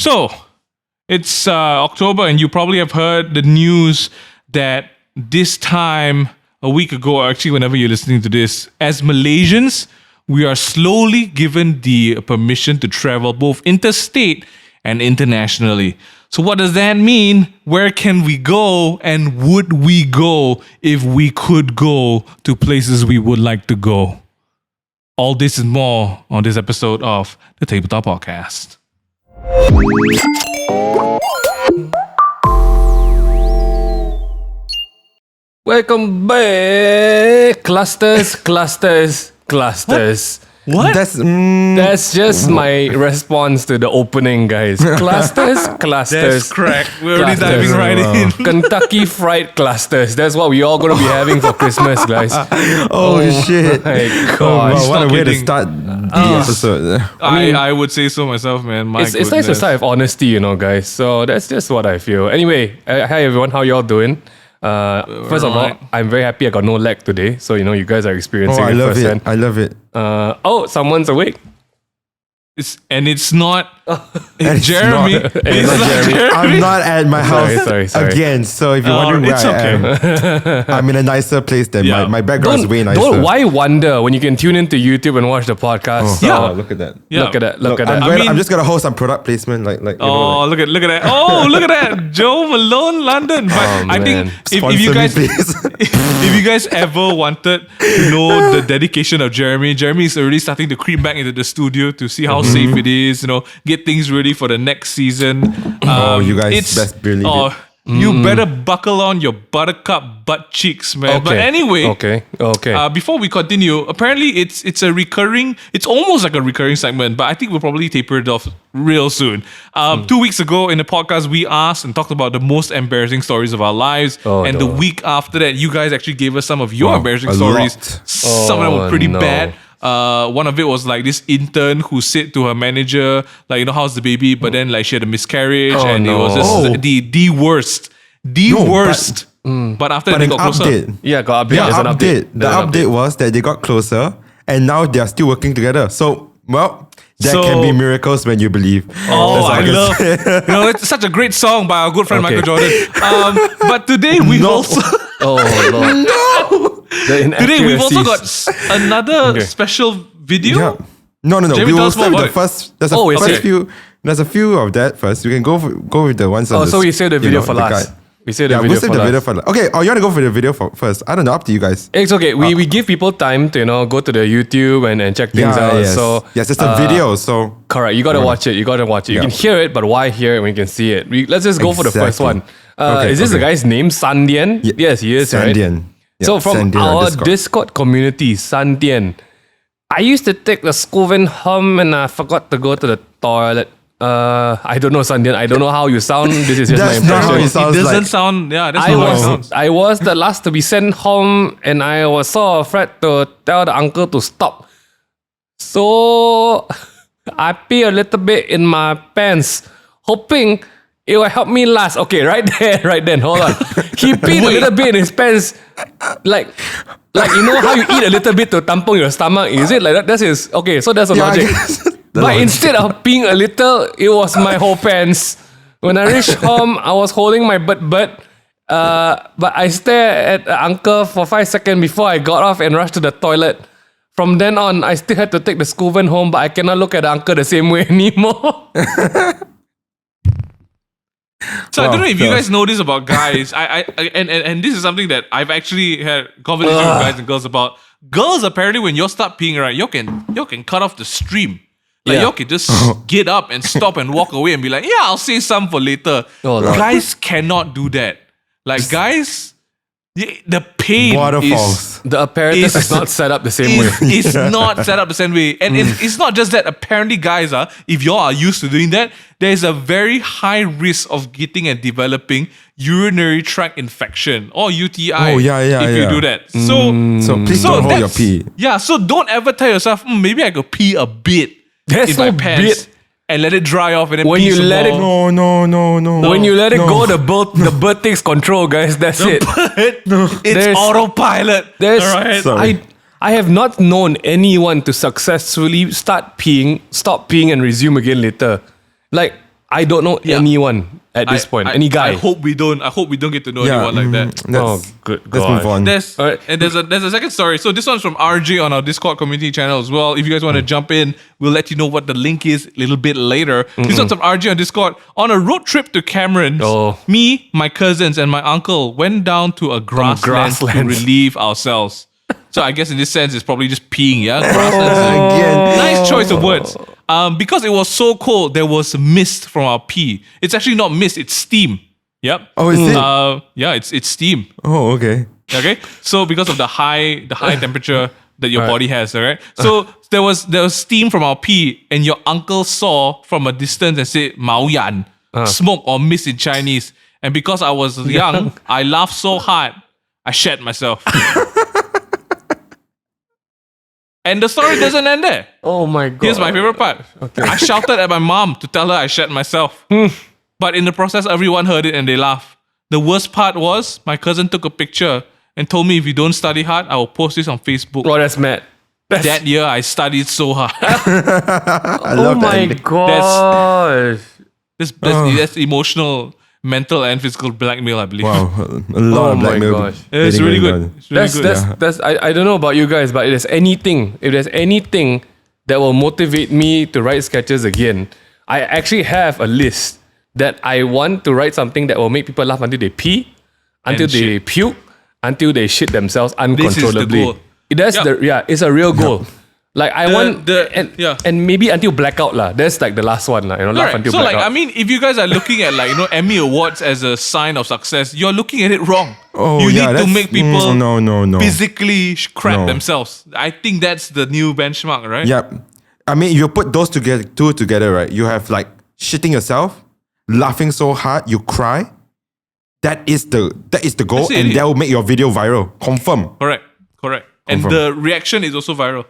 So, it's October, and you probably have heard the news that this time a week ago, or actually whenever you're listening to this, as Malaysians, we are slowly given the permission to travel both interstate and internationally. So what does that mean? Where can we go? And would we go if we could go to places we would like to go? All this and more on this episode of the Tabletop Podcast. Welcome back, clusters. What? That's just my response to the opening, guys. Clusters. That's correct. We're already diving right in. Kentucky Fried Clusters. That's what we all gonna be having for Christmas, guys. Oh shit! My God. Wow, what a way to kidding. start the episode. I would say so myself, man. It's nice to start with honesty, guys. So that's just what I feel. Anyway, hi everyone. How y'all doing? First of all, I'm very happy I got no lag today. So, you guys are experiencing I it love firsthand. it. I love it. Someone's awake. It's not And it's Jeremy. not- It's not Jeremy. I'm not at my house Sorry. again. So if you're wondering where it's I am, I'm in a nicer place than Yeah. my background is way nicer. Why wonder when you can tune into YouTube and watch the podcast? Yeah. Look at that. Yeah. Look at that. Look, Look at that. I'm just gonna hold some product placement, like. Look at that! Oh, look at that! Joe Malone, London. But I think if you guys, if you guys ever wanted to know the dedication of Jeremy is already starting to creep back into the studio to see how safe it is. Get things ready for the next season. You guys best believe it. You better buckle on your buttercup butt cheeks, man. But anyway, Okay. before we continue, apparently it's almost like a recurring segment, but I think we'll probably taper it off real soon. 2 weeks ago in the podcast, we asked and talked about the most embarrassing stories of our lives. And the week after that, you guys actually gave us some of your embarrassing stories. lot. Some of them were pretty no. bad. One of it was like this intern who said to her manager, like, how's the baby? But then like she had a miscarriage, and it was just the worst. But after But they an got closer. update. Yeah, got update. Yeah, There's an update. The There's an update was that they got closer, and now they are still working together. So, there So- can be miracles when you believe. Oh, That's all I can love say. it's such a great song by our good friend Okay. Michael Jordan. But today we've No. also Oh, Lord. today we've also got another special video. Yeah. No. Jamie, We tell will us more start with about the first. There's a Oh, is first it? few. There's a few of that first. We can go with the ones. Oh, on the so we saved the video for the last. guide. We saved the Yeah, video we'll save for the video last. for last. Okay. Oh, you want to go for the video first? I don't know. Up to you guys. It's okay. We give people time to go to the YouTube and check things out. Yes. So yes, it's a video. So correct. You gotta watch it. You Yeah. can hear it, but why hear it when you can see it? Let's just go for the first Exactly. one. Okay, Is this the okay. guy's name? Sandian? Yes, he is. Right? Sandian. Yeah, So from Sandian on our Discord. Discord community, Sandian, I used to take the Scovin home and I forgot to go to the toilet. I don't know, Sandian. I don't know how you sound. This is just my That's not how impression. it sounds It doesn't like. sound. Yeah, that's not how it sounds. I was the last to be sent home, and I was so afraid to tell the uncle to stop. So I pee a little bit in my pants, hoping it will help me last. Okay, right then. Hold on. He peed a little bit in his pants, like how you eat a little bit to tampon your stomach. Is it like that? That's his. Okay, so that's the Yeah, I logic. guess. But instead of peeing a little, it was my whole pants. When I reached home, I was holding my butt. But I stared at the uncle for 5 seconds before I got off and rushed to the toilet. From then on, I still had to take the school van home, but I cannot look at the uncle the same way anymore. So I don't know if you Wow. guys know this about guys. And this is something that I've actually had conversations with guys and girls about. Girls apparently when you start peeing, right, you can cut off the stream. Like Yeah. you can just get up and stop and walk away and be like, yeah, I'll save some for later. Oh, Lord. Guys cannot do that. Like guys, the pain Waterfalls. The apparatus is not set up the same way. is not set up the same way. And it's not just that. Apparently, guys, if y'all are used to doing that, there's a very high risk of getting and developing urinary tract infection or UTI Oh, yeah, if you yeah. do that. So, So please don't hold your that's- pee. Yeah, so don't ever tell yourself, maybe I could pee a bit There's in my no pants and let it dry off and then When pee you some let it more. No. When you let it No. go, the bird takes control, guys. That's it. It's There's- autopilot. There's, Alright? Sorry. I have not known anyone to successfully stop peeing and resume again later. Like I don't know anyone at this point. Any guy. I hope we don't get to know anyone like that. Good Let's God. move on. There's Alright. and there's a second story. So this one's from RJ on our Discord community channel as well. If you guys want to jump in, we'll let you know what the link is a little bit later. This one's from RJ on Discord. On a road trip to Cameron's, me, my cousins, and my uncle went down to a grassland to relieve ourselves. So I guess in this sense, it's probably just peeing, yeah? Grasslands. Again. Nice choice of words. Because it was so cold, there was mist from our pee. It's actually not mist, it's steam. Yep. Oh, is it? Yeah, it's steam. Oh, okay. Okay. So because of the high temperature that your body has, alright? So there was steam from our pee, and your uncle saw from a distance and said Mao Yan, smoke or mist in Chinese. And because I was young, I laughed so hard, I shat myself. And the story doesn't end there. Oh my God. Here's my favorite part. I shouted at my mom to tell her I shat myself. But in the process, everyone heard it and they laughed. The worst part was my cousin took a picture and told me if you don't study hard, I will post this on Facebook. Oh, that's mad. That year, I studied so hard. I love that ending. gosh. That's emotional, mental, and physical blackmail, I believe. Wow, a lot of blackmail. gosh. It's getting really going good. on. It's really good. That's I don't know about you guys, but if there's anything that will motivate me to write sketches again, I actually have a list that I want to write something that will make people laugh until they pee, until they puke, until they shit themselves uncontrollably. goal. That's it's a real goal. Like I want and maybe until blackout lah. That's like the last one lah. Laugh until So blackout. like, I mean, if you guys are looking at Emmy Awards as a sign of success, you're looking at it wrong. Oh, you yeah, need to that's- make people no. physically crap No. themselves. I think that's the new benchmark, right? Yep. I mean, if you put those two together, right? You have like shitting yourself, laughing so hard you cry. That is the goal, That's it. and that will make your video viral. Confirm. Correct. And Confirm. the reaction is also viral.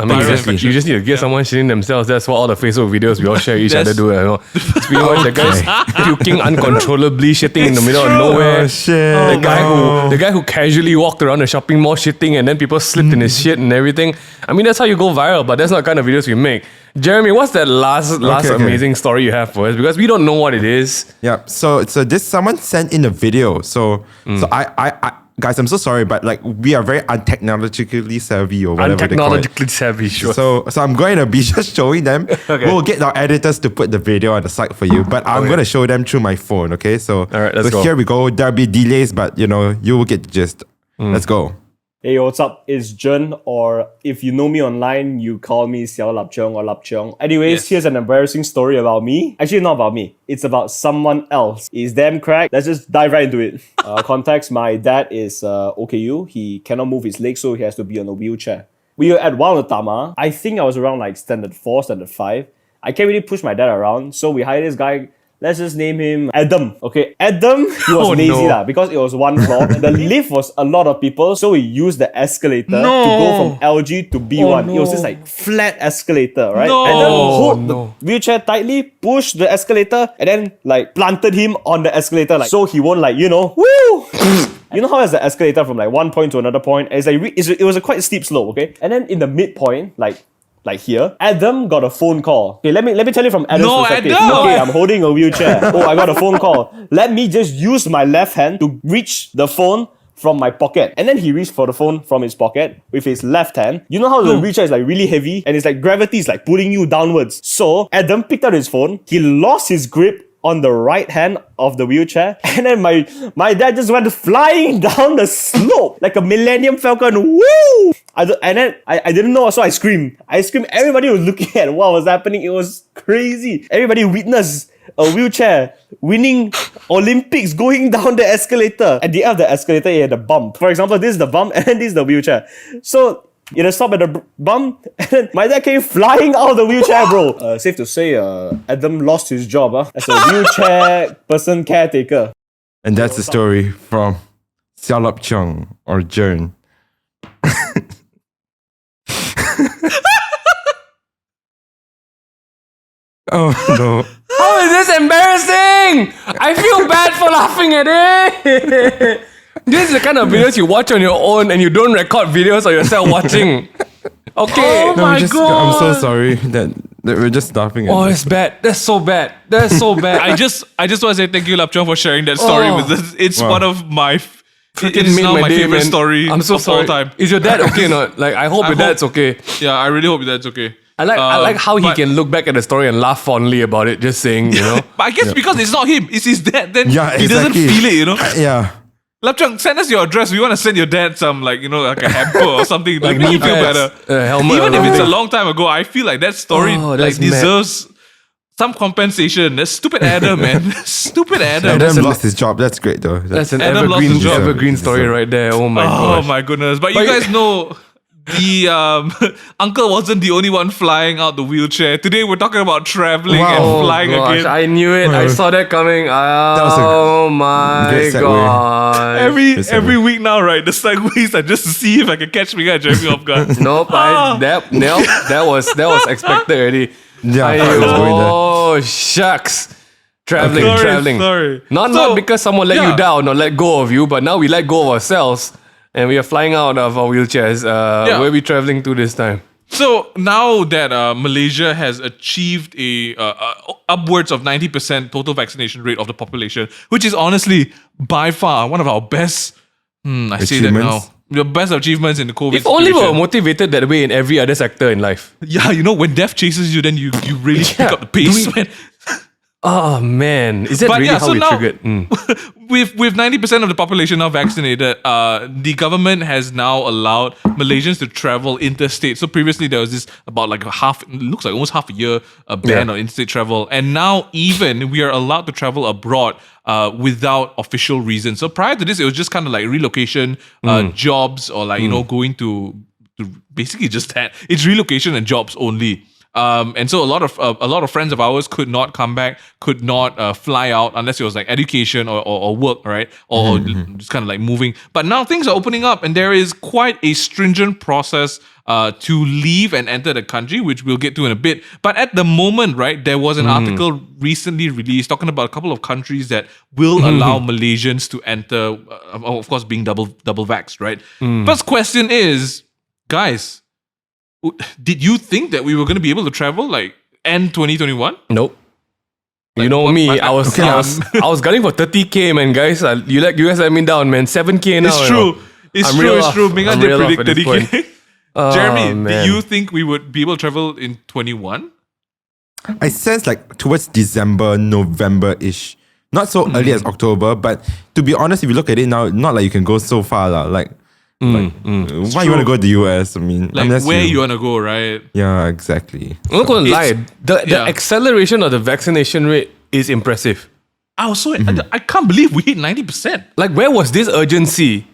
I mean, Viral you just need to get someone shitting themselves. That's what all the Facebook videos we all share each other do. It's pretty much the guys puking uncontrollably, shitting in the middle of nowhere. Oh, shit. The guy who casually walked around the shopping mall shitting and then people slipped in his shit and everything. I mean, that's how you go viral, but that's not the kind of videos we make. Jeremy, what's that last Okay. amazing story you have for us? Because we don't know what it is. Yeah. So this someone sent in a video. So I guys, I'm so sorry, but like we are very untechnologically savvy or whatever they call it. Untechnologically savvy, sure. So I'm going to be just showing them. Okay. We'll get our editors to put the video on the site for you, but I'm going to show them through my phone. Okay, so right, let's go. Here we go. There'll be delays, but you will get the gist. Let's go. Hey, what's up? It's Jun, or if you know me online, you call me Xiao Lap Cheong or Lap Cheong. Anyways, Here's an embarrassing story about me. Actually, not about me. It's about someone else. It's damn crack. Let's just dive right into it. Context, my dad is OKU. He cannot move his legs, so he has to be on a wheelchair. We were at Walatama. I think I was around like standard 4, standard 5. I can't really push my dad around, so we hired this guy. Let's just name him Adam. Okay, Adam, he was lazy lah because it was one floor. The lift was a lot of people, so we used the escalator to go from LG to B1. It was just like flat escalator, right? Adam hold the wheelchair tightly, push the escalator, and then like planted him on the escalator, like so he won't like woo. You know how it's the escalator from like one point to another point? It's like it was a quite steep slope, okay? And then in the midpoint, like here, Adam got a phone call. Okay, let me tell you from Adam's perspective. Adam! Okay, I'm holding a wheelchair. Oh, I got a phone call. Let me just use my left hand to reach the phone from my pocket. And then he reached for the phone from his pocket with his left hand. You know how the wheelchair is like really heavy and it's like gravity is like pulling you downwards. So Adam picked up his phone. He lost his grip on the right hand of the wheelchair, and then my dad just went flying down the slope like a Millennium Falcon. Woo! I didn't know, so I screamed. Everybody was looking at what was happening. It was crazy. Everybody witnessed a wheelchair winning Olympics going down the escalator. At the end of the escalator, it had a bump. For example, this is the bump, and then this is the wheelchair. So it had stopped at the bump, and then my dad came flying out of the wheelchair, bro. Safe to say, Adam lost his job as a wheelchair person caretaker. And that's the story from Xiao Lap Cheong or Jern. Oh no. How is this embarrassing? I feel bad for laughing at it. This is the kind of videos you watch on your own and you don't record videos of yourself watching. Okay. I'm so sorry that We're just laughing at Oh, it. it's bad. That's so bad. That's so bad. I just want to say thank you, Lapchung, for sharing that story Oh. with us. It's Wow. one of my Freaking it's made now my day, favorite man. story I'm so of sorry. all time. Is your dad okay or not? Like, I hope I your dad's okay. Yeah, I really hope that's okay. I like how he but- can look back at the story and laugh fondly about it, just saying, you know. But I guess because it's not him, it's his dad, then Yeah, he doesn't exactly. feel it, you know. Yeah. Lapchung, send us your address. We want to send your dad some, like, you know, like a hamper or something. Like, make knee you feel pads, better. helmet Even or if it's a something. long time ago, I feel like that story Oh, like that's mad. deserves some compensation. That stupid Adam, man. Stupid Adam. Adam lost his job. That's great though. That's an Adam lost his job. evergreen story right there. Oh my Oh gosh. my goodness! But you But- guys know the uncle wasn't the only one flying out the wheelchair. Today we're talking about traveling Wow. and Oh flying gosh, again. I knew it. I saw that coming. was a Oh my great segue. god. every week now, right? The segues are just to see if I can catch me and Jeremy off guard. Nope, that was expected already. Yeah, I thought it was going there. Oh shucks. Traveling, Sorry, traveling. sorry. Not So, because someone let yeah. you down or let go of you, but now we let go of ourselves and we are flying out of our wheelchairs. Yeah. Where are we traveling to this time? So now that Malaysia has achieved a upwards of 90% total vaccination rate of the population, which is honestly by far one of our best. I say that now. Achievements? The best achievements in the COVID If only we were situation. motivated that way in every other sector in life. Yeah, you know, when death chases you, then you really pick up the pace, Do we- man. Oh man, is that But really yeah, how so we now- triggered? With 90% of the population now vaccinated, the government has now allowed Malaysians to travel interstate. So previously there was this about like looks like almost half a year ban Yeah. on interstate travel, and now even we are allowed to travel abroad without official reason. So prior to this, it was just kind of like relocation, jobs, or like you know going to basically just that. It's relocation and jobs only. And so a lot of friends of ours could not come back, could not fly out unless it was like education or work, right? Or just kind of like moving. But now things are opening up, and there is quite a stringent process to leave and enter the country, which we'll get to in a bit. But at the moment, right, there was an article recently released talking about a couple of countries that will allow Malaysians to enter, of course, being double vaxxed, right? First question is, guys, did you think that we were going to be able to travel like end 2021? Nope. You know me, what- I was gunning for 30k, man, guys. You guys let me down, man. 7k now. It's you true. know. It's I'm true. real It's off. true. Mingan I'm did real off predict at this 30k. point. Oh, Jeremy, man. do you think we would be able to travel in 21? I sense like towards December, November-ish. Not so early as October, but to be honest, if you look at it now, not like you can go so far. Like why you want to go to the US? I mean, Like unless where you want to go, right? Yeah, exactly. I'm not gonna lie. The yeah. acceleration of the vaccination rate is impressive. I was so I can't believe we hit 90%. Like, where was this urgency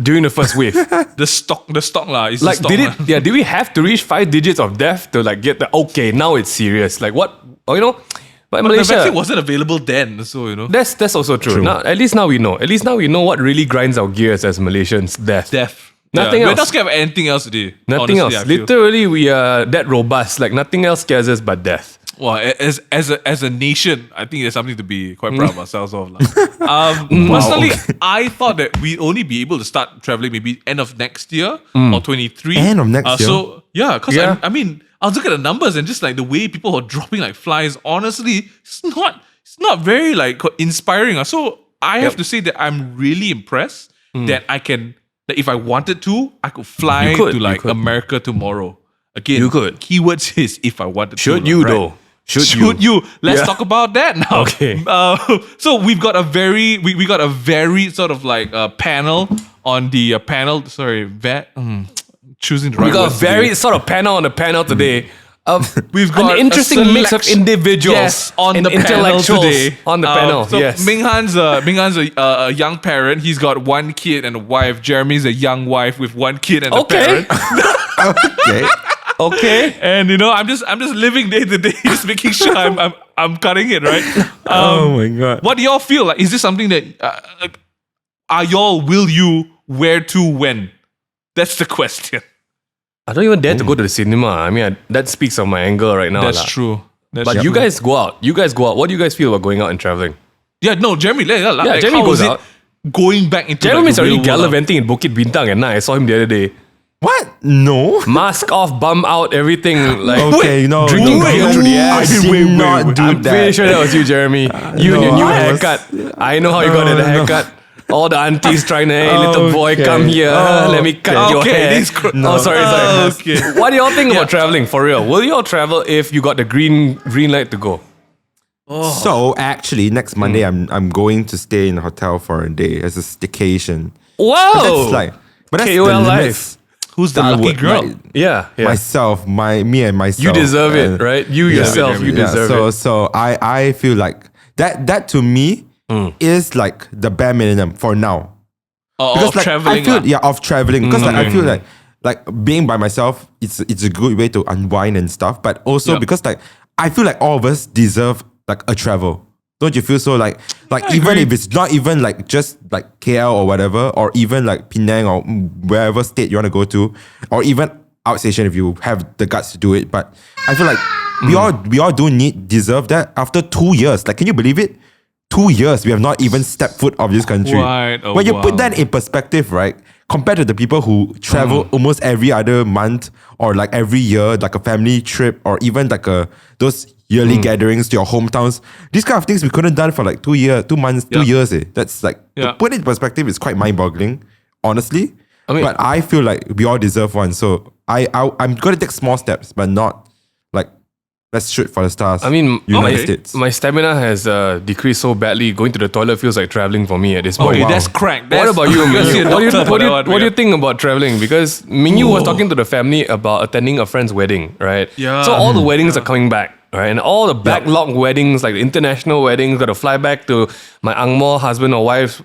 during the first wave? The stock lah. It's Like, the stock lah. did we have to reach 5 digits of death to like get the okay, now it's serious? Like what? Oh, you know, but in But the Malaysia, vaccine wasn't available then, so you know. that's also true. Now, at least now we know. At least now we know what really grinds our gears as Malaysians: death. Death. Nothing We're else. not scared of anything else today. Nothing honestly, else. I feel. Literally, we are that robust. Like nothing else scares us but death. Well, as a nation, I think there's something to be quite proud of ourselves of. Personally, I thought that we'd only be able to start traveling maybe end of next year or 23. End of next year? So yeah, because Yeah. I mean, I was looking at the numbers and just like the way people are dropping like flies. Honestly, it's not very like inspiring. So I have to say that I'm really impressed that I can. That if I wanted to, I could fly You could, to you like could. America tomorrow. Again, You could. Keywords is if I wanted to. Should lah, you right? though? Should you? Let's Yeah. talk about that now. Okay. So we've got a very we got a very sort of like panel on the panel. Sorry, choosing the right We got a words very today. sort of panel on the panel today. We've got an a interesting mix of selection- individuals Yes, on and the panel intellectuals today. on the panel. So yes. Minghan's a young parent. He's got one kid and a wife. Jeremy's a young wife with one kid and a Okay. parent. Okay. Okay. And you know, I'm just living day to day, just making sure I'm cutting it right. Oh my god. What do y'all feel like? Is this something that will you, where to, when? That's the question. I don't even dare to go to the cinema. I mean, that speaks of my anger right now. That's lah. true. That's But true. you guys go out. What do you guys feel about going out and traveling? Yeah, no, Jeremy. Yeah, Jeremy how goes is it out. Going back into Jeremy's like, the already real world now? gallivanting in Bukit Bintang at night. I saw him the other day. What? No. Mask off, bum out, everything. Like Okay, no. drinking no, beer through the I ass. did not do I'm that. pretty sure that was you, Jeremy. You and your no, new I was- haircut. I know how you got that haircut. All the aunties trying to, hey, little boy, Okay. come here. Let me cut your Okay, hair. this Oh, sorry. Okay. What do y'all think about traveling, for real? Will y'all travel if you got the green light to go? So actually, next Monday I'm going to stay in a hotel for a day as a staycation. Wow! That's like, but that's KOL the life. limits. Who's the that I lucky would, girl? like, Yeah. myself, me and myself. You deserve it, and- right? You yourself, you deserve so, it. So I feel like that to me is like the bare minimum for now. Of like, traveling. I feel lah. of traveling because like I feel like being by myself, it's a good way to unwind and stuff. But also Yeah. because like I feel like all of us deserve like a travel. Don't you feel so like even agree. if it's not even like just like KL or whatever, or even like Penang or wherever state you want to go to, or even outstation if you have the guts to do it. But I feel like we all deserve that after 2 years. Like, can you believe it? 2 years we have not even stepped foot of this country. Right. Oh, when you wow. put that in perspective, right? Compared to the people who travel almost every other month or like every year, like a family trip or even like those yearly gatherings to your hometowns. These kind of things we couldn't done for like 2 months, 2 years. That's like, Yeah. to put it in perspective, it's quite mind-boggling, honestly. I mean- but I feel like we all deserve one. So I'm going to take small steps, but not like, let's shoot for the stars. I mean, United okay. States. my stamina has decreased so badly. Going to the toilet feels like traveling for me at this point. Okay, wow. that's crack. What about you, You're Mingyu? a doctor for that one, What do you yeah. think about traveling? Because Mingyu was talking to the family about attending a friend's wedding, right? Yeah. So all the weddings are coming back, right? And all the backlog weddings, like the international weddings, got to fly back to my Angmo husband or wife's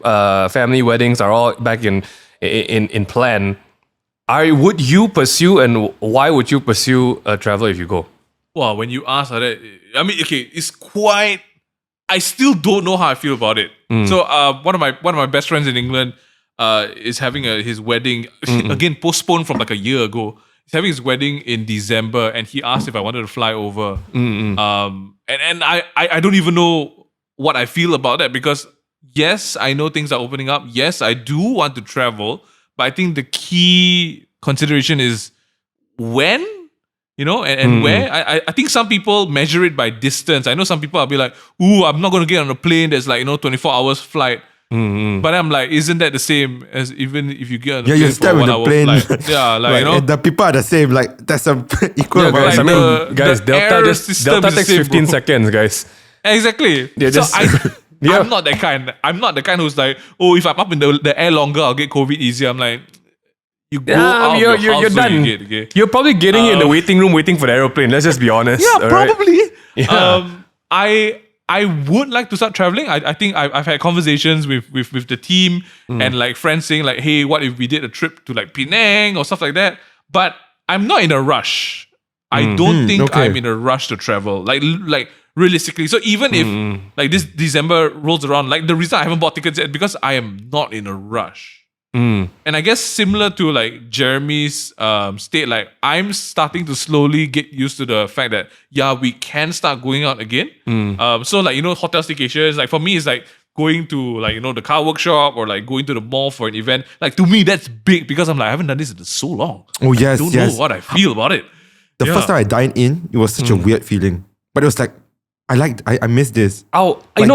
family weddings are all back in plan. Would you pursue, and why would you pursue a travel if you go? Well, when you ask like that, I mean, okay, it's quite. I still don't know how I feel about it. So, one of my best friends in England, is having his wedding again postponed from like a year ago. He's having his wedding in December, and he asked if I wanted to fly over. And I don't even know what I feel about that because yes, I know things are opening up. Yes, I do want to travel, but I think the key consideration is when. You know, and where? I think some people measure it by distance. I know some people will be like, ooh, I'm not going to get on a plane that's like, 24 hours flight. But I'm like, isn't that the same as even if you get on a Yeah, plane you for step a with 1 the hour plane. flight? Yeah, like, Right, and the people are the same. Like, that's a equal Yeah, amount guys, of I time. mean, guys, the Delta air system Delta is the takes same, 15 bro. seconds, guys. Exactly. They're So just- Yeah. I'm not that kind. I'm not the kind who's like, oh, if I'm up in the air longer, I'll get COVID easier. I'm like, you go out of your house, You're so done. you get, okay? You're probably getting in the waiting room waiting for the aeroplane. Let's just be honest. Yeah, all right? probably. Yeah. I would like to start traveling. I think I've had conversations with the team and like friends saying like, hey, what if we did a trip to like Penang or stuff like that? But I'm not in a rush. I don't think okay. I'm in a rush to travel. Like realistically. So even if like this December rolls around, like the reason I haven't bought tickets yet because I am not in a rush. And I guess similar to like Jeremy's state, like I'm starting to slowly get used to the fact that we can start going out again. So like hotel staycations, like for me it's like going to like the car workshop or like going to the mall for an event. Like to me that's big because I'm like I haven't done this in so long. Oh, yes, I don't yes. know what I feel about it. The first time I dined in, it was such a weird feeling. But it was like, I miss this. Oh, Like,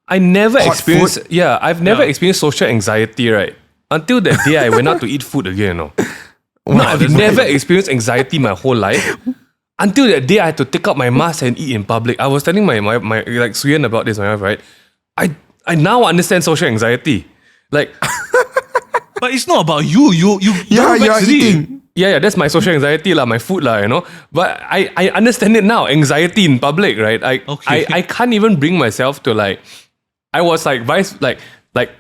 I never hot experienced. food? Yeah, I've never Yeah. experienced social anxiety, right? Until that day, I went out to eat food again. No, I've that's never experienced anxiety my whole life. Until that day, I had to take out my mask and eat in public. I was telling my like Suyen about this, my wife, right? I now understand social anxiety. Like, But it's not about you. You Yeah, go you're back to the- eating. yeah, that's my social anxiety lah, my food lah, But I understand it now. Anxiety in public, right? Okay. I can't even bring myself to like. I was like like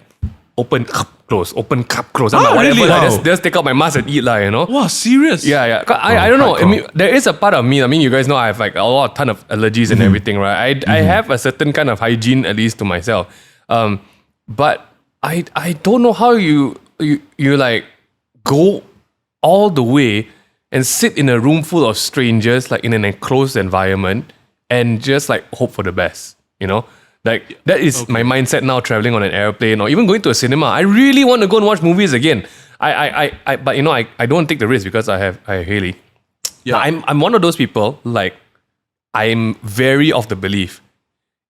open cup close, open cup close. I'm like, whatever, really? lah, Wow. just take out my mask and eat lah, Wow, serious? Yeah. I don't know. I hardcore. mean, there is a part of me. I mean, you guys know I have like a ton of allergies and everything, right? I have a certain kind of hygiene, at least to myself. But I don't know how you like go all the way and sit in a room full of strangers, like in an enclosed environment, and just like hope for the best. Like that is my mindset now. Traveling on an airplane or even going to a cinema. I really want to go and watch movies again. But I don't take the risk because I have Haley. Yeah. But I'm one of those people, like, I'm very of the belief,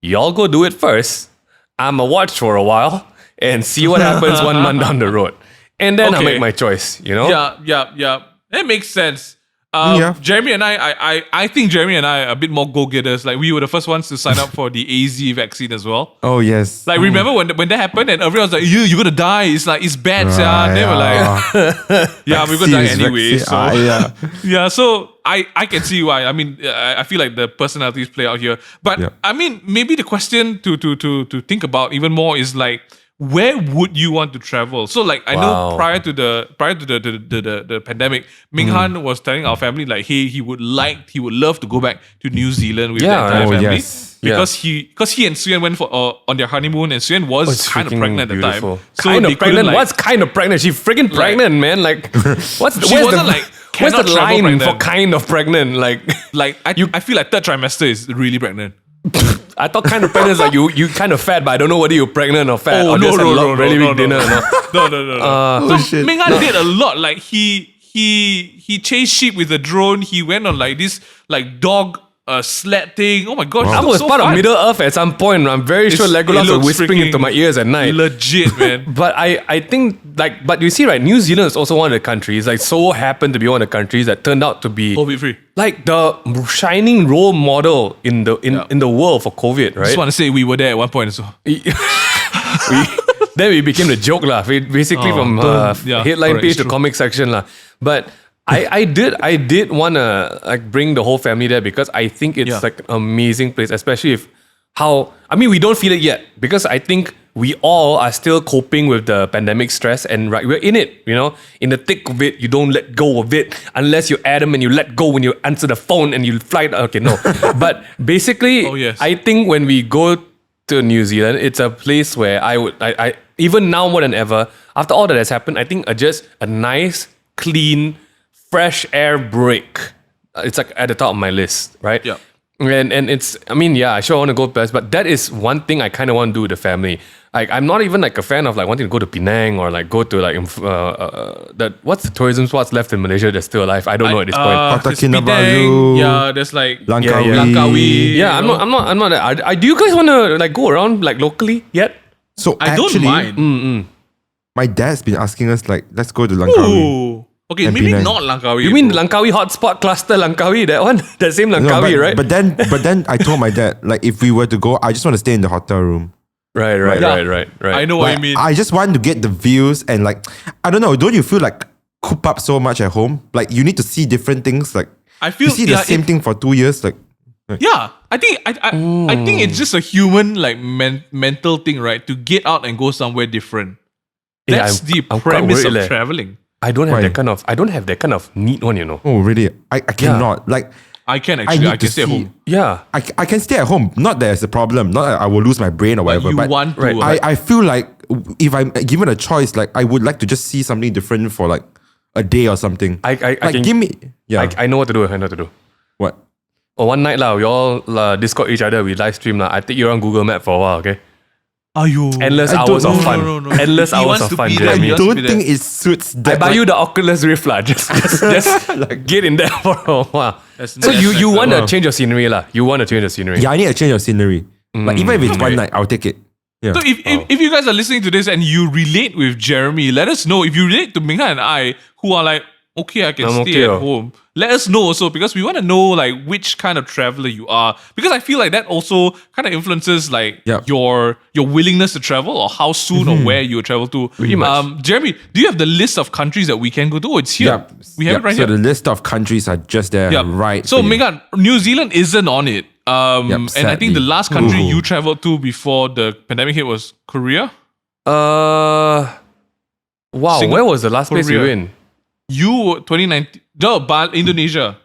y'all go do it first. I'ma watch for a while and see what happens 1 month down the road. And then I'll Okay. make my choice, you know? Yeah. It makes sense. Yeah. Jeremy and I think Jeremy and I are a bit more go-getters. Like, we were the first ones to sign up for the AZ vaccine as well. Oh yes. Like, remember when that happened and everyone was like, you're gonna die. It's like, it's bad, yeah. They were like, yeah, we're gonna die anyway. So yeah. yeah, so I can see why. I mean, I feel like the personalities play out here. But Yeah. I mean, maybe the question to think about even more is like, where would you want to travel? So like, I know Wow. prior to the pandemic, Ming Han was telling our family like, hey, he would love to go back to New Zealand with the Yeah. entire Oh, family. yes. Because he and Suyen went for on their honeymoon, and Suyen was It's kind of freaking pregnant at the beautiful. time. So Kind they of pregnant? couldn't, like, What's kind of pregnant? She's freaking pregnant, man. Like, what's She where's wasn't the, like, where's the cannot travel line for pregnant. kind of pregnant? Like, like I feel like third trimester is really pregnant. I thought kind of pregnant is like you kind of fat, but I don't know whether you're pregnant or fat. or just had a really big dinner. No. No. Oh, So shit. Ming Han did a lot. Like he chased sheep with a drone. He went on like this like dog sled thing. Oh my gosh, I it was so part fun. of Middle Earth at some point. I'm very sure It Legolas was looks whispering into my ears at night. Legit, man. But I think like, but you see, right? New Zealand is also one of the countries, like, so happened to be one of the countries that turned out to be COVID free. like the shining role model in the world for COVID, right? Just want to say we were there at one point as well. Then we became the joke lah. Basically from yeah, headline correct, page it's to true. comment section lah. But I did wanna like bring the whole family there because I think it's Yeah. like an amazing place, especially if we don't feel it yet because I think we all are still coping with the pandemic stress and right, we're in it, you know, in the thick of it. You don't let go of it unless you're Adam and you let go when you answer the phone and you fly. Okay, no, but basically, Oh, yes. I think when we go to New Zealand, it's a place where I even now more than ever, after all that has happened, I think just a nice, clean, fresh air break. It's like at the top of my list, right? Yeah. And it's, I mean, yeah, I sure want to go best, but that is one thing I kind of want to do with the family. Like, I'm not even like a fan of like wanting to go to Penang or like go to like what's the tourism spots left in Malaysia that's still alive? I don't know at this point. Kota there's Penang, Kinabalu. yeah, there's like Langkawi. Langkawi. Yeah, I'm not. Do you guys want to like go around like locally yet? So I don't actually, mind. my dad's been asking us like, let's go to Langkawi. Ooh. Okay, And maybe Penang. not Langkawi. You mean bro. Langkawi hotspot cluster Langkawi? That one, the same No, Langkawi, but, right? But then I told my dad like, if we were to go, I just want to stay in the hotel room. Right. Yeah. I know what Like, you mean. I just want to get the views and like, I don't know. Don't you feel like coop up so much at home? Like you need to see different things. Like I feel you see the same thing for 2 years. Like Yeah, I think it's just a human like mental thing, right? To get out and go somewhere different. Yeah, That's the I'm quite premise worried, of traveling. I don't have Why? I don't have that kind of neat one, you know. oh really? I cannot. Like I can I actually. need I to can stay at see. home. Yeah. I can stay at home. Not that it's a problem. Not that I will lose my brain or whatever. You but want to? right. I feel like if I'm given a choice, like I would like to just see something different for like a day or something. I like can, give me I know what to do. I know what to do. what? Oh, one night lah, we all Discord each other. We live stream lah. I take you around Google Map for a while. Okay. Endless I hours don't- of fun. no. Endless He hours wants of to fun, be there. I He Jeremy. wants to don't be think there. it suits I that. buy like- you the Oculus Rift lah. Just get in there for a while. That's So next you want to level. change your scenery lah. You want to change the scenery. Yeah, I need a change of scenery. Like even if it's one night, I'll take it. Yeah. So if you guys are listening to this and you relate with Jeremy, let us know. If you relate to Mingha and I, who are like, okay, I can I'm stay okay, at home. Let us know also because we want to know like which kind of traveler you are. Because I feel like that also kind of influences like Yep. your willingness to travel or how soon or where you travel to. Pretty much. Jeremy, do you have the list of countries that we can go to? Oh, it's here. Yep. We have Yep. it right so here. the list of countries are just there, Yep. right? So for you. Mingha, New Zealand isn't on it. And I think the sadly. last country Ooh. you traveled to before the pandemic hit was Korea. Wow. Where was the last place you were Korea. in? You 2019. No, Indonesia.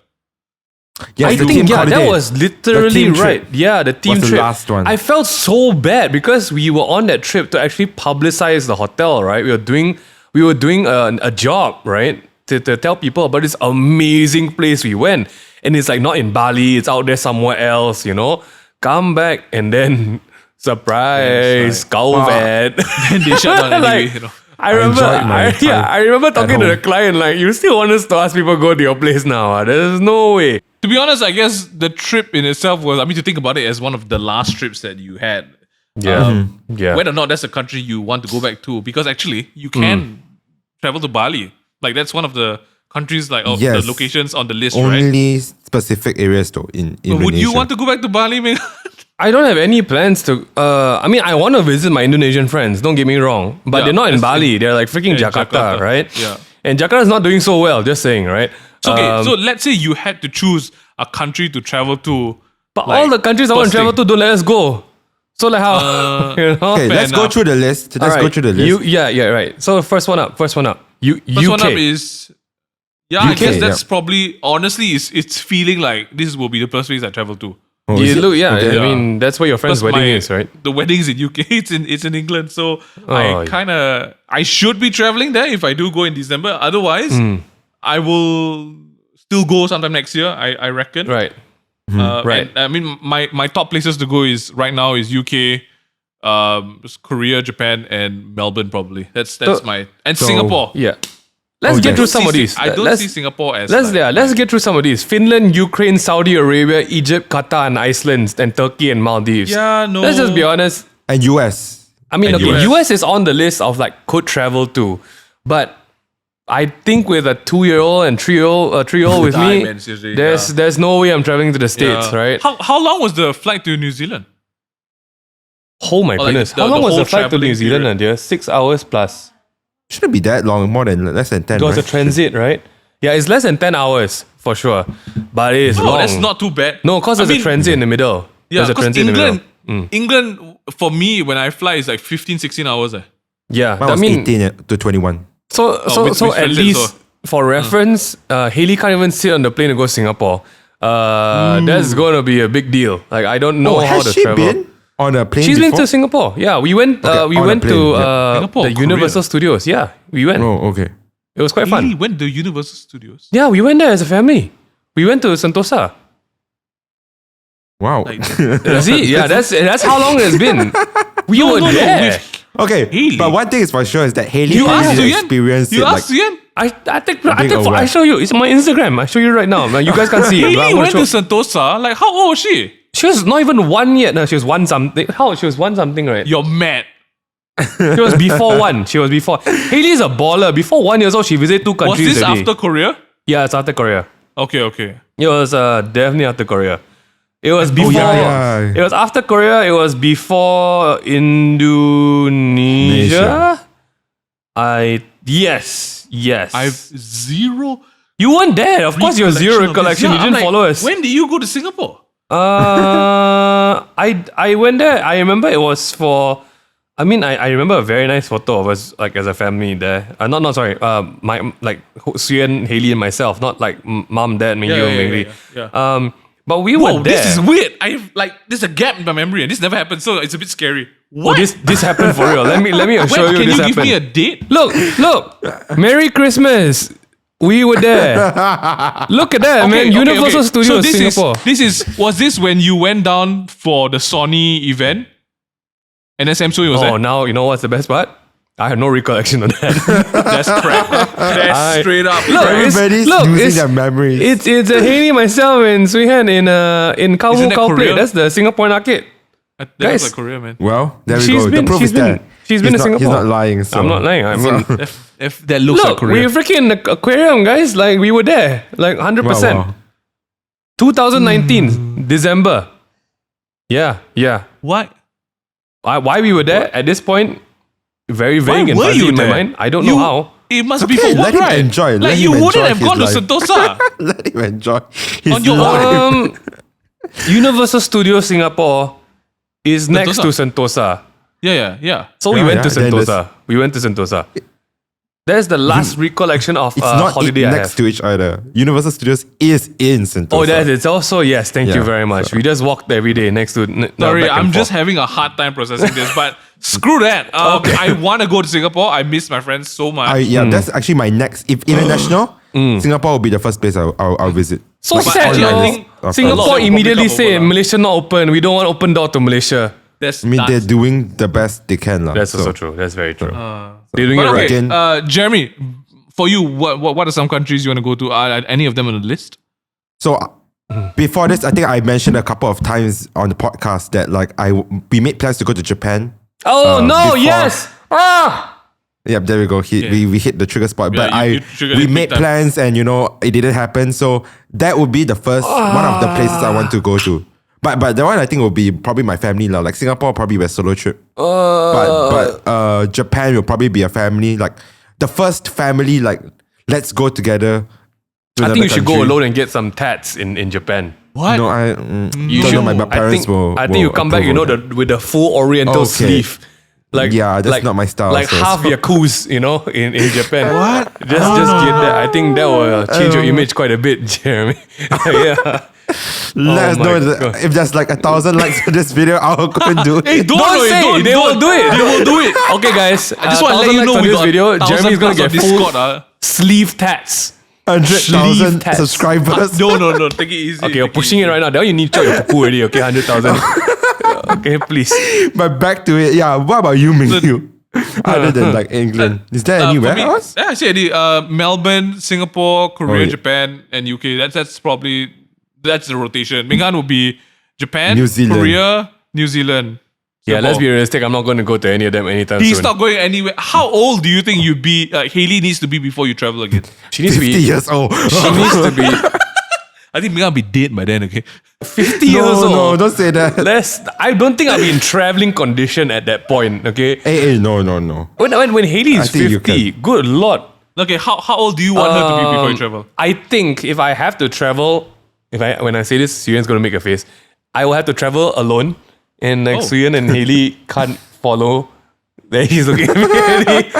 Yes, I the think team that holiday. was literally team trip right. Yeah, the team was the trip. last one. I felt so bad because we were on that trip to actually publicize the hotel. Right, we were doing a job, right, to tell people about this amazing place we went, and it's like not in Bali, it's out there somewhere else. You know, come back and then surprise, COVID. And they shut down anyway. Like, You know. I remember, enjoyed my time I remember talking at to the home. client like, you still want us to ask people go to your place now? There's no way. To be honest, I guess the trip in itself was, I mean, to think about it as one of the last trips that you had. Yeah, yeah. Whether or not that's a country you want to go back to, because actually you can travel to Bali. Like that's one of the countries, like Yes. the locations on the list, right? Only specific areas though in Indonesia. Would you want to go back to Bali, man? I don't have any plans to. I mean, I want to visit my Indonesian friends. Don't get me wrong, but Yeah, they're not in that's Bali. They're like freaking Yeah, Jakarta, Jakarta. right? Yeah. And Jakarta is not doing so well. Just saying, right? So, okay, so let's say you had to choose a country to travel to. but like, all the countries I want to first travel thing. to, don't let us go. So like how you know? Okay, Fair let's go enough. through the list. Let's All go right. through the list. Yeah, right. So first one up. First UK. one up is. Yeah, I UK, guess that's yeah. probably, honestly, it's feeling like this will be the first place I travel to. Oh, is it? Yeah, Okay. I mean that's where your friend's Plus wedding my- is, right? The wedding is in UK. It's in England. So Oh, I should be traveling there if I do go in December. Otherwise, I will still go sometime next year. I reckon. Right. Right. And, I mean, my top places to go is right now is UK, Korea, Japan, and Melbourne probably. That's So- Singapore. Yeah. Let's get yes. through some of these. I don't let's, see Singapore as. let's get through some of these. Finland, Ukraine, Saudi Arabia, Egypt, Qatar, and Iceland, and Turkey and Maldives. Yeah, no. Let's just be honest. And US. I mean, And okay, US. US is on the list of like could travel to, but I think with a 2-year-old and 3-year-old with Die, me, man, seriously, there's no way I'm traveling to the States, Yeah. right? How long was the flight to New Zealand? Oh my like goodness. the- How long the was whole the flight to New travelling Zealand, period? dear? 6 hours plus. Shouldn't be that long, less than 10. It was right? a transit, right? Yeah, it's less than 10 hours for sure. But it is Oh, long. that's not too bad. No, because there's I a mean, transit in the middle. Yeah, There's a because transit in the England, middle. England for me when I fly is like 15, 16 hours. Yeah, Mine I was mean, 18 to 21. so with at transit least also. for reference, Haley can't even sit on the plane to go to Singapore. That's going to be a big deal. Like I don't know how has to she travel. been on a plane She's been before? to Singapore. Yeah, we went. Okay, We on a went plane, to yeah. Singapore, the Korea. Universal Studios. Yeah, we went. Oh, okay. It was quite Really fun. went to Universal Studios. Yeah, we went there as a family. We went to Sentosa. Wow. See, yeah, that's how long it's been. We were there. Okay, Haley. but one thing is for sure is that Haley You has asked Suyen? experienced You it like asked Suyen? I show you. It's my Instagram. I show you right now. Man, you guys can't see it. but I'm Haley gonna went to show- Sentosa. Like, how old was she? She was not even one yet. No, she was one something. How? She was one something, right? You're mad. She was before one. She was before. Haley's a baller. Before 1 year old, she visited 2 Was countries this already. after Korea? Yeah, it's after Korea. Okay. It was definitely after Korea. It was before. yeah. It was after Korea. It was before Indonesia. Yes. I've zero. You weren't there. Of course, you have zero recollection. Yeah, You didn't I'm like, follow us. When did you go to Singapore? I went there. I remember it was for. I mean, I remember a very nice photo of us like as a family there. Sorry. My like Suyen, Haley, and myself. Not like mom, dad, me, you, and Mingli. yeah. But we were Whoa, there. this is weird. There's a gap in my memory, and this never happened, so it's a bit scary. Oh, What? this happened for real. Let me show When, you can this you happened. give me a date? Look. Merry Christmas. We were there. Look at that, man. Universal Studios, so Singapore. Was this when you went down for the Sony event? And SM Sui was Oh, there? now you know what's the best part? I have no recollection of that. That's crap. That's straight up. Look, crap. Everybody's losing their memories. It's Haley, myself, and Suihan in Kau Isn't Mu that Kau Korea? Play. That's the Singaporean arcade. That Guys. looks like Korea, man. Well, there we She's go. been- the proof she's is there. been- she's been He's to not- Singapore. He's not lying. So. I'm not lying. I mean, If that looks like look, Korea. we're freaking in the aquarium, guys. Like we were there, like 100%. Wow. 2019 December. Yeah. What? Why we were there at this point? Very vague and were fuzzy you in my there? mind. I don't know how. It must be Okay, for let work, him right? enjoy. Let Like him you wouldn't enjoy have his gone life. to Sentosa. Let him enjoy his On your life. own. Universal Studios Singapore is next to Sentosa. Yeah. So we Yeah, went to yeah, then Sentosa. We went to Sentosa. That's the last recollection of It's not holiday I next have. to each other. Universal Studios is in Sentosa. Oh, that is also, yes. Thank you Yeah, very much. We just walked every day next to. Sorry, back and I'm just forth. having a hard time processing this, but screw that. I want to go to Singapore. I miss my friends so much. That's actually my next. If international, Singapore will be the first place I'll visit. So But sad, actually, I no? think of Singapore course. immediately Probably come said over lah. Malaysia not open. We don't want open door to Malaysia. That's I mean, nuts. they're doing the best they can. That's also true. That's very true. They're doing it But right. okay, Jeremy, for you, what are some countries you want to go to? Are any of them on the list? So before this, I think I mentioned a couple of times on the podcast that like we made plans to go to Japan. Oh no! before- Yes. Yep, there we go. We hit the trigger spot. Yeah, But you triggered we it big made time. plans and it didn't happen. So that would be the first one of the places I want to go to. But that one I think will be probably my family now. Like Singapore probably be a solo trip. But Japan will probably be a family. Like the first family, like let's go together. To I think another you should go country. alone and get some tats in Japan. What? No, I You don't should. know. My parents I think you come back, approve of that. with the full Oriental Okay. sleeve. Like Yeah, that's not my style, Like so- half yakuza, in Japan. What? Just get that. I think that will change your image quite a bit, Jeremy. Yeah. Let us my know God. if there's like 1,000 likes for this video. I'll go and do it. Hey, Don't say they will do it. They will do it. Okay, guys. I just want to let you know on we this got video. 1,000 Jeremy's gonna plus get on full Discord. sleeve tats. 100,000 tats. subscribers. No, take it easy. Okay, you're pushing it right now. Now you need to chop your kuku already. Okay, 100,000. Okay, please. But back to it. Yeah, what about you, Mingyu? Other than like England, is there anywhere For me, else? Yeah, actually, Melbourne, Singapore, Korea, yeah. Japan, and UK. That's probably the rotation. Minghan would be Japan, New Zealand. Korea, New Zealand. Yeah, let's be Singapore. realistic. I'm not going to go to any of them anytime He's soon. not going anywhere. How old do you think you'd be? Haley needs to be before you travel again. She needs to 50 be. years old. She needs to be I think Minghan will be dead by then. Okay. 50 years old. No, don't say that. I don't think I'll be in traveling condition at that point. Okay. Hey, no. When Haley I is think you 50, good lord. Okay. How old do you want her to be before you travel? I think if I have to travel, when I say this, Suyen's gonna make a face. I will have to travel alone, and like Suyen and Haley can't follow. There he's looking at me.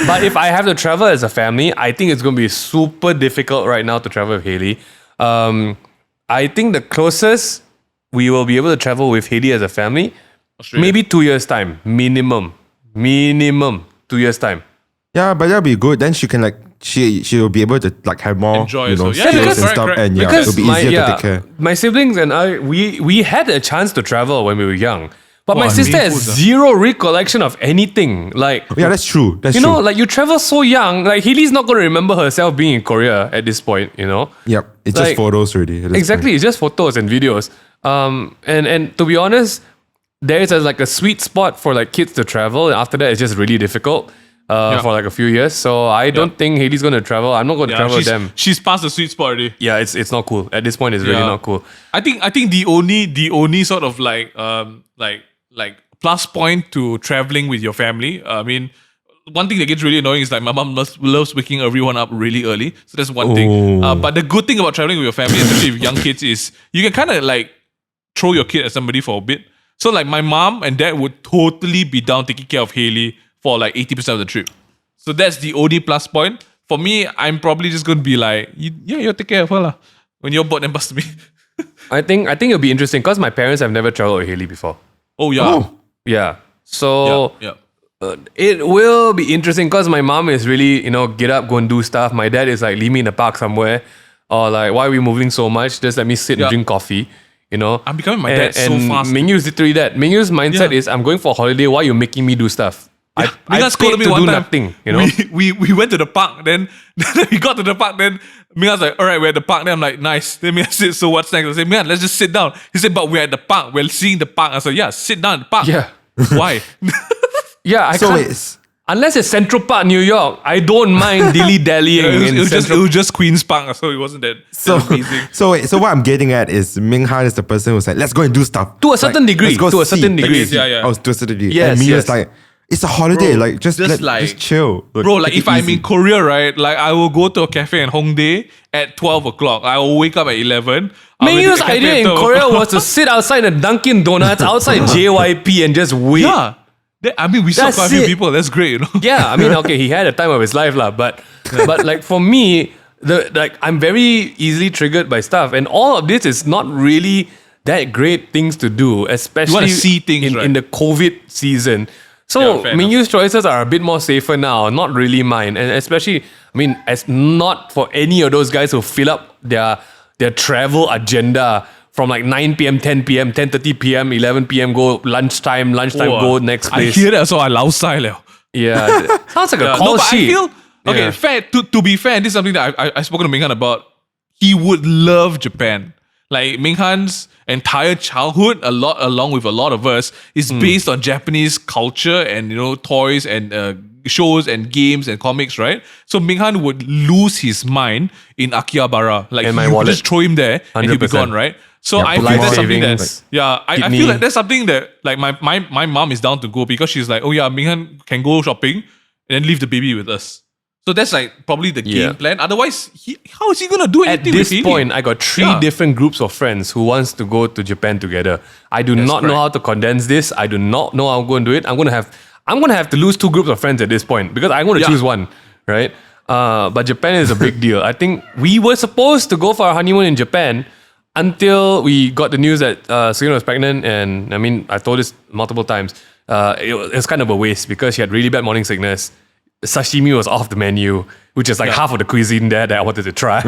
But if I have to travel as a family, I think it's gonna be super difficult right now to travel with Haley. I think the closest we will be able to travel with Haley as a family, maybe 2 years time, minimum 2 years time. Yeah, but that'll be good. Then she can like she'll be able to like have more Enjoy skills herself. Yeah, and because- stuff, correct. and yeah, Because it'll be easier to take care. my siblings and I, we had a chance to travel when we were young, but my Wow, sister has meaningful, zero recollection of anything. Like, Yeah, that's true. That's you know, true. like you travel so young. Like Haley's not going to remember herself being in Korea at this point. You know, Yep, it's like- just photos already. at this exactly. It's just photos and videos. And to be honest, there is like a sweet spot for like kids to travel, and after that, it's just really difficult. For like a few years, so I don't think Haley's going to travel. I'm not going to travel with them. She's past the sweet spot already. Yeah, it's not cool. At this point, it's really Yeah. not cool. I think the only sort of like plus point to traveling with your family. I mean, one thing that gets really annoying is like my mom loves waking everyone up really early. So that's one thing. But the good thing about traveling with your family, especially with young kids, is you can kind of like throw your kid at somebody for a bit. So like my mom and dad would totally be down taking care of Haley for like 80% of the trip. So that's the only plus point. For me, I'm probably just going to be like, you take care of her lah. When you're bored, then bust me. I think it'll be interesting because my parents have never traveled with Haley before. Oh yeah. Oh. Yeah, so Yeah. it will be interesting because my mom is really get up, go and do stuff. My dad is like leave me in the park somewhere, or like why are we moving so much? Just let me sit and Yeah. drink coffee. I'm becoming my dad so fast. Mingyu's literally that. Mingyu's mindset Yeah. is I'm going for a holiday. Why are you making me do stuff? I Minghan paid scolded me to one do time. nothing. We went to the park. Then we got to the park. Then Minghan's like, all right, we're at the park. Then I'm like, nice. Then Minghan said, so what's next? I said, Minghan, let's just sit down. He said, but we're at the park. We're seeing the park. I said, yeah, sit down at the park. Yeah. Why? Yeah, I So can't. it's Unless it's Central Park, New York, I don't mind dilly dallying in it Central. was just Queen's Park, so it wasn't that amazing. so what I'm getting at is Minghan is the person who's like, let's go and do stuff. To a certain degree, let's go to a see. certain degree. Yeah, yeah. Oh, to a certain degree. Yes, and Mia's yes. like, it's a holiday. Bro, like just like- chill. Bro, like take if it I'm easy. in Korea, right, like I will go to a cafe in Hongdae at 12 o'clock. I will wake up at 11. I'll be at Mingyu's the cafe idea at in 12 Korea o'clock. was to sit outside a Dunkin' Donuts outside JYP and just wait. Yeah. We saw That's quite a few it. people. That's great, Yeah, I mean, okay, he had a time of his life, lah. But like for me, I'm very easily triggered by stuff, and all of this is not really that great things to do, especially see things, in, right? in the COVID season. Yeah, So fair Mingyu's choices are a bit more safer now, not really mine, and especially, I mean, as not for any of those guys who fill up their travel agenda from like 9 p.m., 10 p.m., 10:30 p.m., 11 p.m. go lunchtime, go next I place. hear that, so I lao sai liao. Yeah, sounds like a call No, but sheet. I feel okay. Yeah. Fair to be fair, this is something that I spoken to Minghan about. He would love Japan. Like Minghan's entire childhood, along with a lot of us, is based on Japanese culture and toys and shows and games and comics, right? So Minghan would lose his mind in Akihabara. Like And my you could wallet. just throw him there and he'll be 100%. gone, right? So Yeah, I feel life that's something savings, that I kidney. feel like that's something that like my mom is down to go because she's like, oh yeah, Minghan can go shopping and then leave the baby with us. So that's like probably the game Yeah. plan. Otherwise, how is he gonna do At anything this with Haley? point, I got three Yeah. different groups of friends who wants to go to Japan together. I do not know correct. how to condense this. I do not know how I'm going to do it. I'm gonna have to lose two groups of friends at this point because I'm going to Yeah. choose one, right? But Japan is a big deal. I think we were supposed to go for our honeymoon in Japan until we got the news that Serena was pregnant, and I mean, I told this multiple times. It was kind of a waste because she had really bad morning sickness. Sashimi was off the menu, which is like half of the cuisine there that I wanted to try.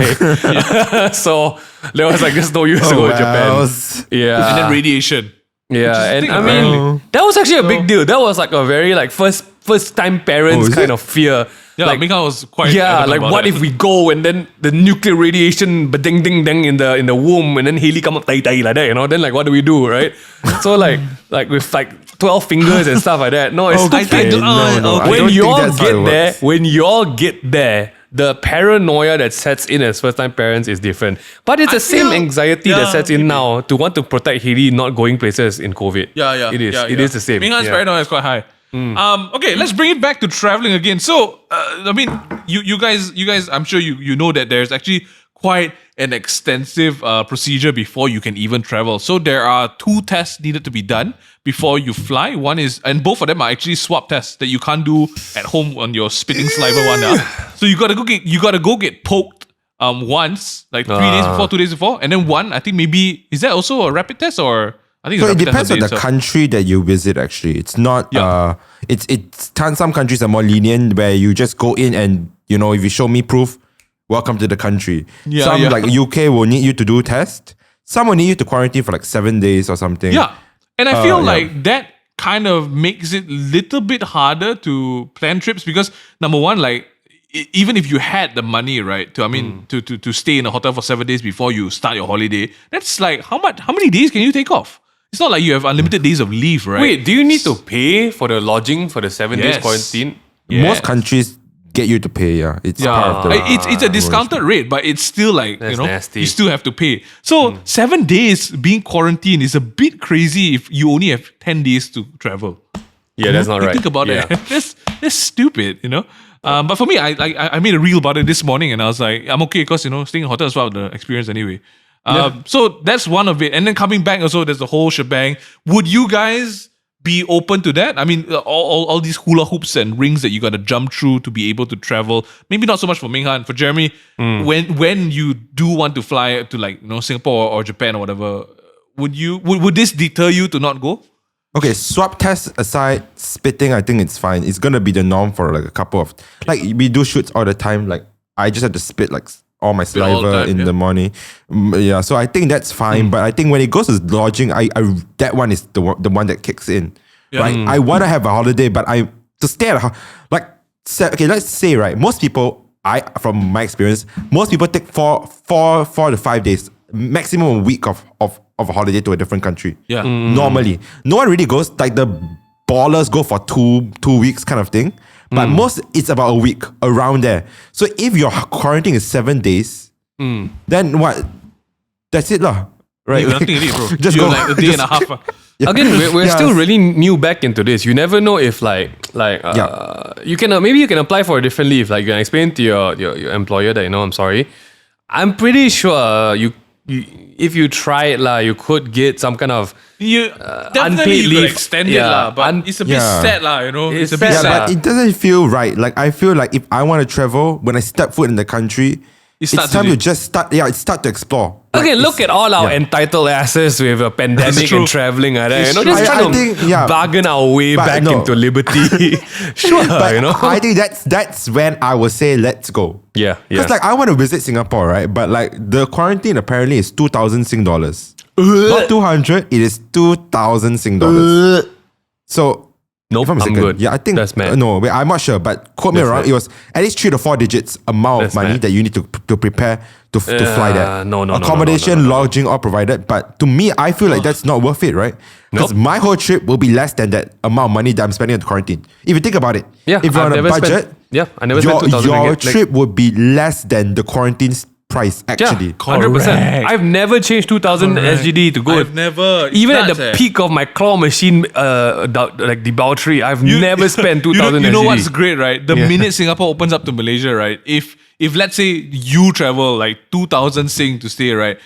So there was like just no use to go to Japan. Yeah, And then radiation. yeah, and thing I about mean that was actually a big deal. That was like a very like first time parents is kind it? of fear. Yeah, like Minghan was quite yeah, adamant like about what that. if we go and then the nuclear radiation ding ding ding in the womb and then Haley come up tai tai like that, then like what do we do, right? So like with like 12 fingers and stuff like that. No, it's Okay, stupid. no, I When don't think y'all that's how it get there, works. when y'all get there, the paranoia that sets in as first time parents is different. But it's the same feel- anxiety that yeah, sets in maybe. now to want to protect Haley not going places in COVID. Yeah. It is. Yeah, It is the same. Minghan's Yeah. paranoia is quite high. Okay, let's bring it back to traveling again. So, I mean, you guys, I'm sure you know that there's actually quite an extensive procedure before you can even travel. So there are 2 tests needed to be done before you fly. One is, and both of them are actually swab tests that you can't do at home on your spitting saliva one. So you gotta go get poked once, like 3 days before, 2 days before, and then one. I think maybe is that also a rapid test or I think So it's it a rapid test depends on day the itself. country that you visit. Actually, it's not. Yeah. Some countries are more lenient where you just go in and if you show me proof, welcome to the country. Yeah, Some yeah. like UK will need you to do test. Some will need you to quarantine for like 7 days or something. Yeah. And I feel yeah. like that kind of makes it a little bit harder to plan trips because number one, like even if you had the money, right, to stay in a hotel for 7 days before you start your holiday, that's like how many days can you take off? It's not like you have unlimited days of leave, right? Wait, do you need to pay for the lodging for the 7 days Yes. quarantine? Most countries get you to pay. Yeah, it's part of the. It's a discounted rate, but it's still like That's nasty. you still have to pay. So 7 days being quarantined is a bit crazy if you only have 10 days to travel. Yeah, that's not You right. think about yeah. it. That's stupid. But for me, I made a reel about it this morning, and I was like, I'm okay because staying in hotel is part of the experience anyway. So that's one of it, and then coming back also, there's the whole shebang. Would you guys be open to that? I mean, all these hula hoops and rings that you got to jump through to be able to travel. Maybe not so much for Minghan, for Jeremy. When you do want to fly to like Singapore or Japan or whatever, would this deter you to not go? Okay, swab test aside, spitting, I think it's fine. It's gonna be the norm for like a couple of like we do shoots all the time. Like I just have to spit like all my all the saliva time, in yeah. the morning. Yeah, so I think that's fine. But I think when it goes to lodging, I that one is the one that kicks in. Yeah. Right? I want to have a holiday, but to stay at a okay, let's say right. Most people, from my experience, most people take 4 to 5 days, maximum a week of a holiday to a different country. Yeah. Normally, no one really goes like the ballers go for two weeks kind of thing. But most it's about a week around there. So if your quarantine is 7 days, then what? That's it lah. Right? You got nothing to eat, bro. Just You're go. like a day and a half. Again, we're Yeah. still really new back into this. You never know if you can maybe you can apply for a different leave. Like you can explain to your employer that I'm sorry. I'm pretty sure you if you try it you could get some kind of You unpaid definitely you could leave. extend it Yeah. but it's a bit Yeah. sad It's a bit sad Yeah, sad. but it doesn't feel right. Like I feel like if I want to travel, when I step foot in the country, It it's starts time with to it. just start. Yeah, start to explore. Okay, Like, look it's- at all our yeah. entitled asses with a pandemic true. and traveling like that. It's Just true. trying I to think, yeah. bargain our way But back no. into liberty. Sure, But you know. I think that's when I would say let's go. Yeah, yeah. Because like I want to visit Singapore, right? But like the quarantine apparently is 2,000 Sing dollars. Not 200, it is 2,000 Sing dollars. So Nope, if I'm I'm mistaken, good. yeah, I think That's mad. no, wait, I'm not sure, but quote me That's around. mad. It was at least 3 to 4 digits amount That's of money mad. that you need to prepare to fly there. No, Accommodation, lodging, all provided. But to me, I feel like that's not worth it, right? Because Nope. my whole trip will be less than that amount of money that I'm spending on the quarantine. If you think about it, Yeah, if you're I've on a never spent- budget, I never spent 2,000 your ringgit. Like- trip would be less than the quarantine's price actually. Yeah, 100%. I've never changed 2,000 SGD to go. I've never. Even it's at the nuts, peak of my claw machine, like debauchery, I've never spent 2,000 You know SGD. what's great, right? The minute Singapore opens up to Malaysia, right? If let's say you travel like 2,000 Sing to stay, right?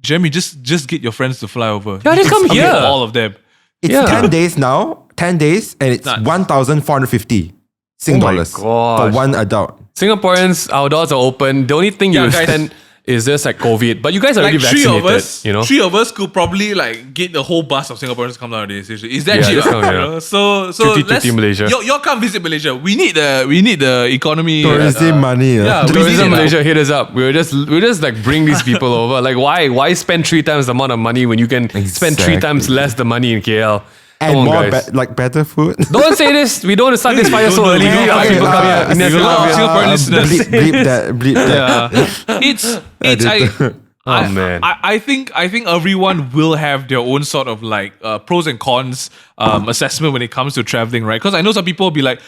Jeremy, just get your friends to fly over. Yeah, just come I mean, here. all of them. It's Yeah. 10 days now, 10 days, and it's Nuts. 1,450 Sing Oh my dollars for gosh. one adult. Singaporeans, our doors are open. The only thing Yeah, you guys. stand is just like COVID. But you guys are already Like three vaccinated, of us, you know? three of us could probably like get the whole bus of Singaporeans to come down to the station. Is that Yeah, cheap? just come, you yeah. know? So Tutti let's Malaysia. Y'all come visit Malaysia. We need the economy. Tourism money. yeah, we need Tourism it. Malaysia, hit us up. We'll just like bring these people over. Like why spend 3 times the amount of money when you can spend 3 times Exactly. less the money in KL? And Come on, more guys. better food. Don't say this. We don't want to start this fire so early. don't- Other people come here. okay, Inés, you come love here. Singaporean listeners. bleep that. Yeah. it's Oh, man. I think everyone will have their own sort of like pros and cons assessment when it comes to traveling, right? Because I know some people will be like,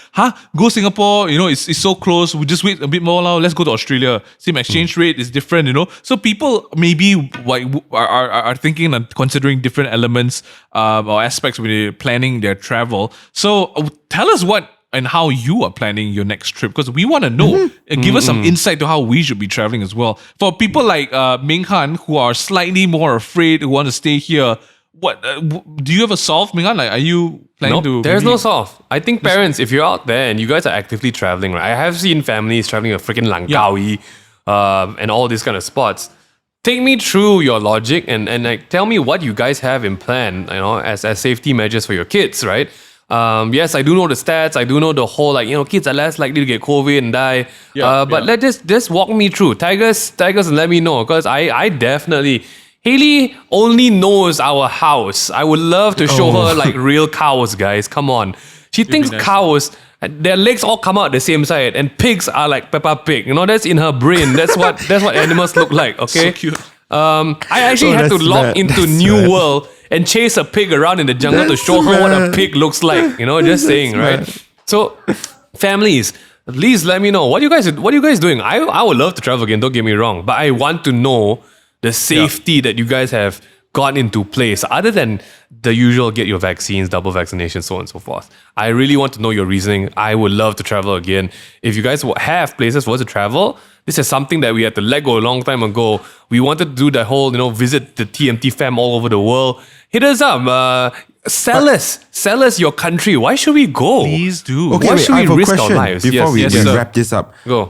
go Singapore, you know, it's so close, we just wait a bit more now, let's go to Australia. Same exchange rate is different, you know. So people maybe like are thinking and considering different elements or aspects when they're planning their travel. So tell us what and how you are planning your next trip, because we want to know. Give us some insight to how we should be traveling as well. For people like Ming Han who are slightly more afraid, who want to stay here, what do you have a solve, Ming Han? Like, are you planning to? Nope, there's maybe- no solve. I think parents, if you're out there and you guys are actively traveling, right? I have seen families traveling to freaking Langkawi and all these kind of spots. Take me through your logic and like tell me what you guys have in plan, you know, as safety measures for your kids, right? Yes, I do know the stats. I do know the whole like, you know, kids are less likely to get COVID and die. But let just walk me through. Tigers, and let me know, because I definitely. Haley only knows our house. I would love to show her like real cows, guys. Come on. She thinks nice. cows, their legs all come out the same side, and pigs are like Peppa Pig. You know, that's in her brain. That's what animals look like. Okay. So cute. I actually Oh, had to that's log mad. into That's New mad. World and chase a pig around in the jungle to That's show her what a mad. pig looks like. You know, just saying, right? mad. So, families, please let me know what are you guys doing. I would love to travel again. Don't get me wrong, but I want to know the safety that you guys have got into place, other than the usual get your vaccines, double vaccination, so on and so forth. I really want to know your reasoning. I would love to travel again. If you guys have places for us to travel, this is something that we had to let go a long time ago. We wanted to do that whole, you know, visit the TMT fam all over the world. Hit us up. Sell us your country. Why should we go? Please do. Okay, Why wait, should I we have a risk our question lives? before we yes, sir. wrap this up. Go.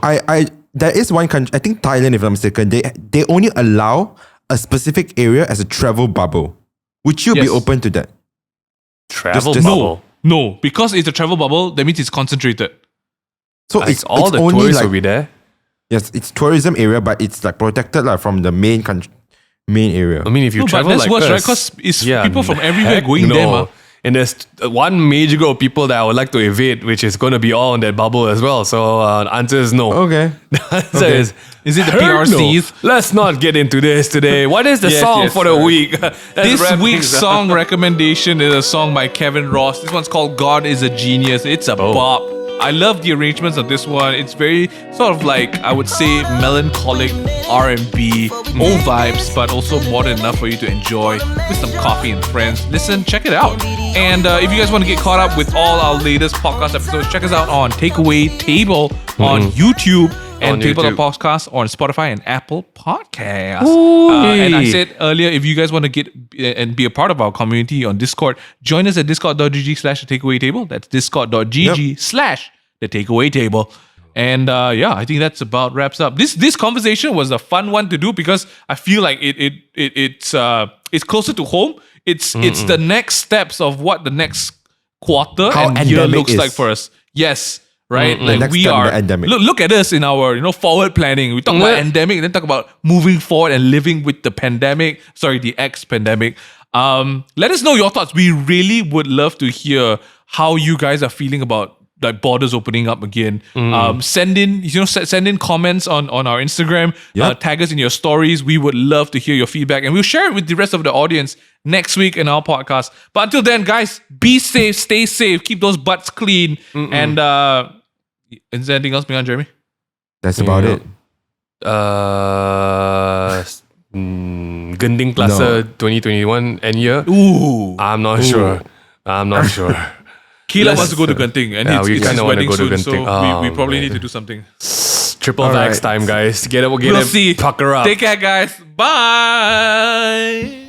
There is one country, I think Thailand, if I'm mistaken, they only allow a specific area as a travel bubble. Would you be Yes. open to that? Travel just- bubble. No, because it's a travel bubble, that means it's concentrated. So It's all the only tourists like, will be there. yes, it's tourism area, but it's like protected like from the main area. I mean, if you No, but travel that's like worse, us, right? 'Cause it's people from everywhere heck going there, ma. And there's one major group of people that I would like to evade, which is going to be all in that bubble as well. So the answer is no. Okay. The answer Okay. Is it the heck PRCs? no. Let's not get into this today. What is the Yes, song yes, for the sir. week? Let's This wrap week's things up. song recommendation is a song by Kevin Ross. This one's called God is a Genius. It's a bop. I love the arrangements of this one. It's very sort of like, I would say, melancholic R&B, old vibes, but also modern enough for you to enjoy with some coffee and friends. Listen, check it out. And if you guys want to get caught up with all our latest podcast episodes, check us out on Takeaway Table on YouTube and On Table the YouTube. Podcast on Spotify and Apple Podcasts. Ooh. And I said earlier, if you guys want to get and be a part of our community on Discord, join us at discord.gg/the takeaway table. That's discord.gg/the takeaway table. And I think that's about wraps up. This conversation was a fun one to do because I feel like it's closer to home. It's the next steps of what the next quarter How and year endemic looks is. like for us. Yes. Right? Like Next we step in are the endemic. look at us in our forward planning. We talk about endemic, then talk about moving forward and living with the pandemic. Sorry, the ex-pandemic. Let us know your thoughts. We really would love to hear how you guys are feeling about like borders opening up again. Send in comments on our Instagram. Yep. Tag us in your stories. We would love to hear your feedback, and we'll share it with the rest of the audience next week in our podcast. But until then, guys, be safe, stay safe, keep those butts clean, and is there anything else, Ming Jeremy? That's about it. Gending Plaza 2021 end year. Ooh, I'm not sure. Keela wants to go to Genting, and Yeah, it's we his kinda wanna wedding go to soon, so Genting. we Oh, probably man. need to do something. Triple All vax right. time, guys. Get We'll see. pucker up. Take care, guys. Bye.